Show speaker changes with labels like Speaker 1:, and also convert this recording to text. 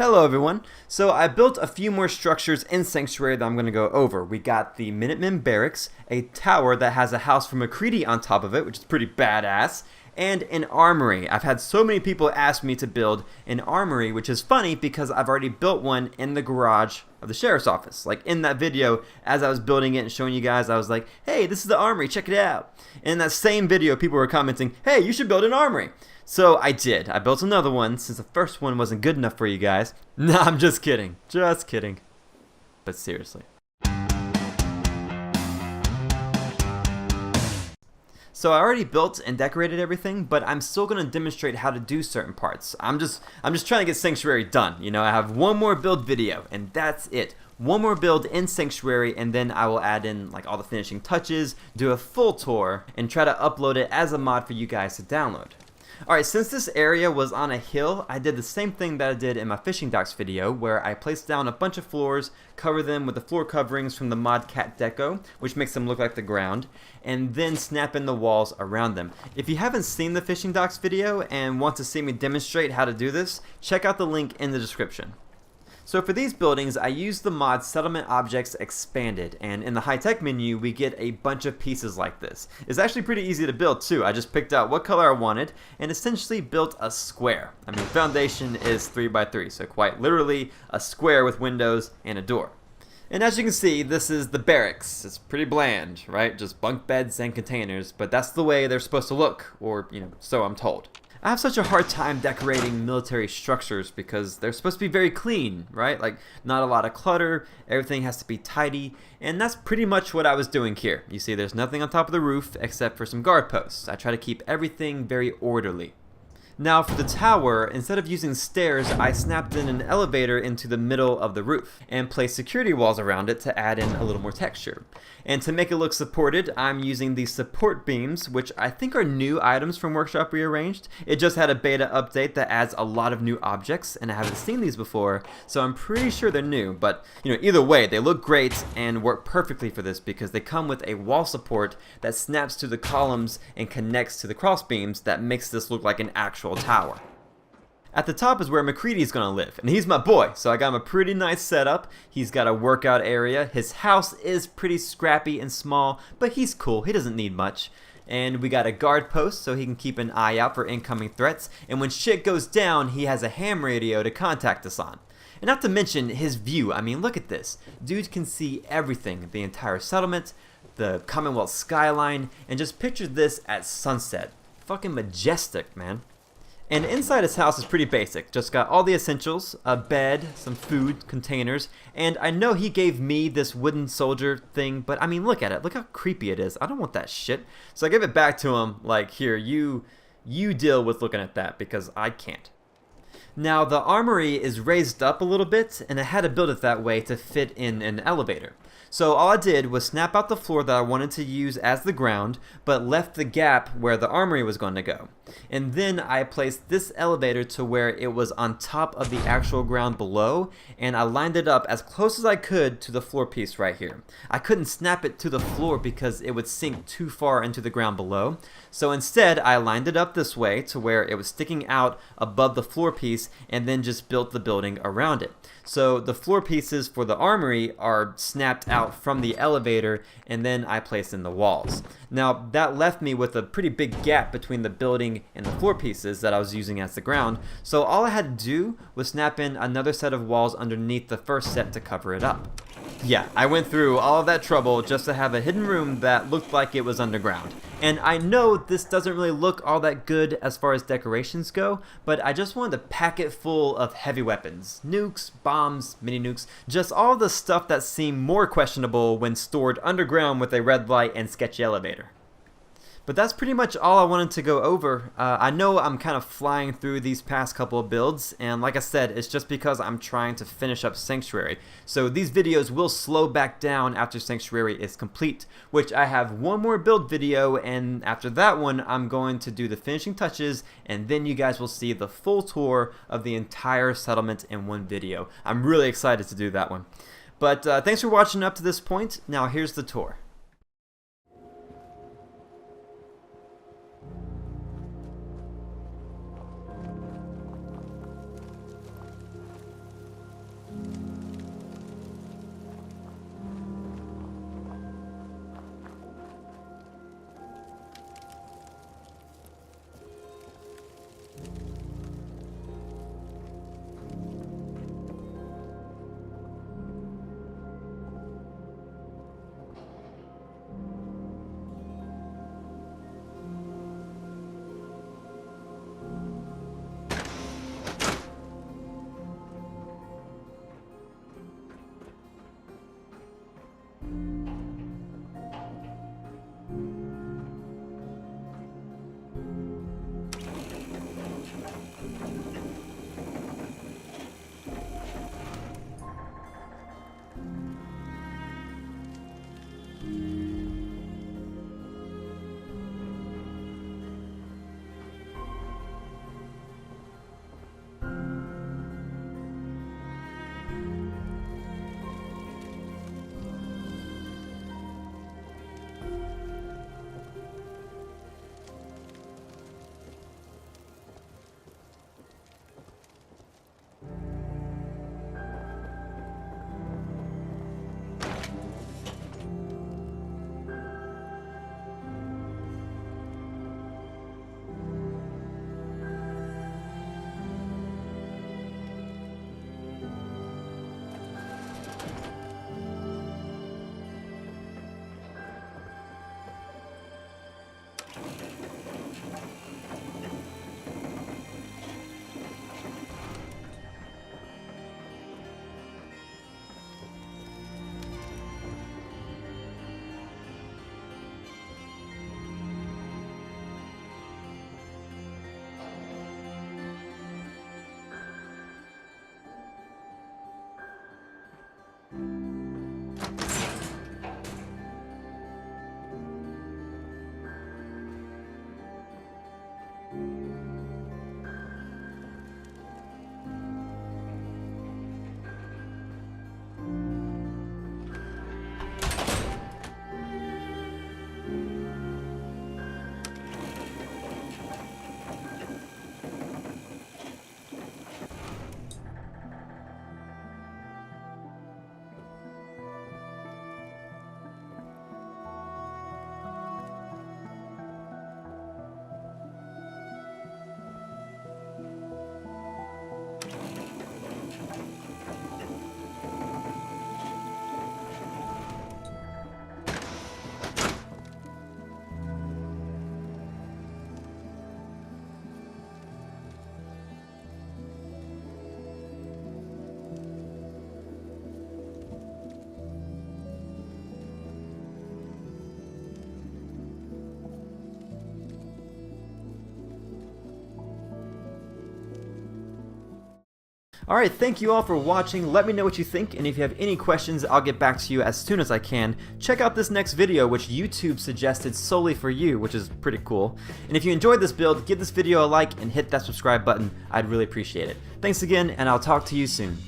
Speaker 1: Hello everyone. So I built a few more structures in Sanctuary that I'm going to go over. We got the Minutemen Barracks, a tower that has a house from McCready on top of it, which is pretty badass, and an armory. I've had so many people ask me to build an armory, which is funny because I've already built one in the garage of the sheriff's office. Like in that video, as I was building it and showing you guys, I was like, hey, this is the armory, check it out. And in that same video, people were commenting, hey, you should build an armory. So I did. I built another one since the first one wasn't good enough for you guys. No, I'm just kidding. Just kidding. But seriously. So I already built and decorated everything, but I'm still going to demonstrate how to do certain parts. I'm just trying to get Sanctuary done. You know, I have one more build video and that's it. One more build in Sanctuary, and then I will add in like all the finishing touches, do a full tour, and try to upload it as a mod for you guys to download. Alright, since this area was on a hill, I did the same thing that I did in my fishing docks video, where I placed down a bunch of floors, cover them with the floor coverings from the mod cat deco, which makes them look like the ground, and then snap in the walls around them. If you haven't seen the fishing docks video and want to see me demonstrate how to do this, check out the link in the description. So for these buildings, I used the mod Settlement Objects Expanded, and in the high-tech menu, we get a bunch of pieces like this. It's actually pretty easy to build too. I just picked out what color I wanted, and essentially built a square. I mean, foundation is 3x3, so quite literally a square with windows and a door. And as you can see, this is the barracks. It's pretty bland, right? Just bunk beds and containers, but that's the way they're supposed to look, or, you know, so I'm told. I have such a hard time decorating military structures because they're supposed to be very clean, right? Like, not a lot of clutter, everything has to be tidy, and that's pretty much what I was doing here. You see, there's nothing on top of the roof except for some guard posts. I try to keep everything very orderly. Now for the tower, instead of using stairs, I snapped in an elevator into the middle of the roof and placed security walls around it to add in a little more texture. And to make it look supported, I'm using these support beams, which I think are new items from Workshop Rearranged. It just had a beta update that adds a lot of new objects, and I haven't seen these before, so I'm pretty sure they're new. But you know, either way, they look great and work perfectly for this because they come with a wall support that snaps to the columns and connects to the cross beams that makes this look like an actual tower. At the top is where McCready is going to live, and he's my boy, so I got him a pretty nice setup. He's got a workout area. His house is pretty scrappy and small, but he's cool. He doesn't need much. And we got a guard post so he can keep an eye out for incoming threats, and when shit goes down, he has a ham radio to contact us on. And not to mention his view. I mean, look at this. Dude can see everything, the entire settlement, the Commonwealth skyline, and just picture this at sunset. Fucking majestic, man. And inside his house is pretty basic. Just got all the essentials, a bed, some food, containers, and I know he gave me this wooden soldier thing, but I mean, look at it. Look how creepy it is. I don't want that shit. So I gave it back to him, like, here, you deal with looking at that because I can't. Now, the armory is raised up a little bit, and I had to build it that way to fit in an elevator. So all I did was snap out the floor that I wanted to use as the ground, but left the gap where the armory was going to go. And then I placed this elevator to where it was on top of the actual ground below, and I lined it up as close as I could to the floor piece right here. I couldn't snap it to the floor because it would sink too far into the ground below. So instead, I lined it up this way to where it was sticking out above the floor piece, and then just built the building around it. So the floor pieces for the armory are snapped out from the elevator, and then I placed in the walls. Now that left me with a pretty big gap between the building and the floor pieces that I was using as the ground, so all I had to do was snap in another set of walls underneath the first set to cover it up. Yeah, I went through all of that trouble just to have a hidden room that looked like it was underground. And I know this doesn't really look all that good as far as decorations go, but I just wanted to pack it full of heavy weapons. Nukes, bombs, mini nukes, just all the stuff that seemed more questionable when stored underground with a red light and sketchy elevator. But that's pretty much all I wanted to go over. I know I'm kind of flying through these past couple of builds, and like I said, it's just because I'm trying to finish up Sanctuary. So these videos will slow back down after Sanctuary is complete, which I have one more build video, and after that one, I'm going to do the finishing touches, and then you guys will see the full tour of the entire settlement in one video. I'm really excited to do that one. But thanks for watching up to this point. Now here's the tour. Alright, thank you all for watching. Let me know what you think, and if you have any questions, I'll get back to you as soon as I can. Check out this next video, which YouTube suggested solely for you, which is pretty cool. And if you enjoyed this build, give this video a like and hit that subscribe button. I'd really appreciate it. Thanks again, and I'll talk to you soon.